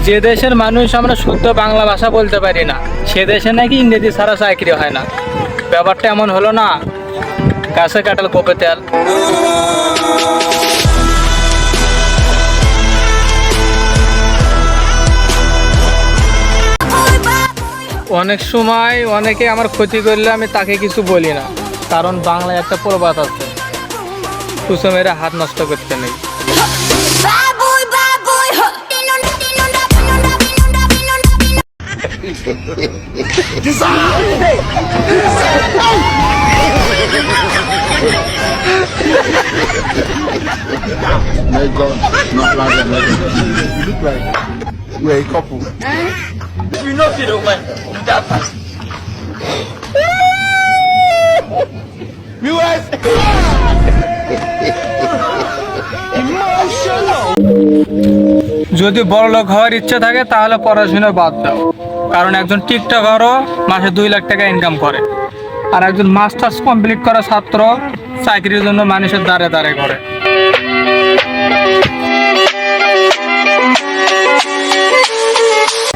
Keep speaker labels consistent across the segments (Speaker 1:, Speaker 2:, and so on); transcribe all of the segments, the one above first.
Speaker 1: যে দেশের মানুষ আমরা শুদ্ধ বাংলা ভাষা বলতে পারি না, সে দেশে নাকি ইংরেজি ছাড়া চাকরি হয় না। ব্যাপারটা এমন হলো না? গাছে কাটাল কোপে তেল। অনেক সময় অনেকে আমার ক্ষতি করলে আমি তাকে কিছু বলি না, কারণ বাংলায় একটা প্রবাদ আছে, কুসুম মেরে হাত নষ্ট করতে নেই।
Speaker 2: No, God, not like that. You look like we're a couple.
Speaker 3: You know you don't want that fast.
Speaker 2: Viewers!
Speaker 1: যদি বড়লোক হওয়ার ইচ্ছে থাকে তাহলে পড়াশোনা বাদ দাও, কারণ একজন টিকটকারও মাসে 2 লাখ টাকা ইনকাম করে, আর একজন মাস্টার্স কমপ্লিট করা ছাত্র চাকরির জন্য মানুষের দ্বারে দ্বারে করে।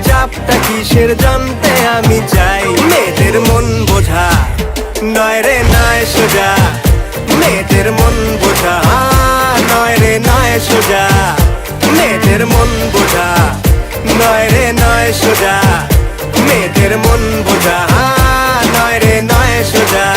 Speaker 4: চাপটা কিসের জানতে আমি চাই, মেয়েদের মন বোঝা নয় রে নয় সোজা, মেয়েদের মন বোঝা নয় রে নয় সোজা, মেয়েদের মন বোঝা নয় রে নয় সোজা, মেয়েদের মন বোঝা নয় রে নয় সোজা।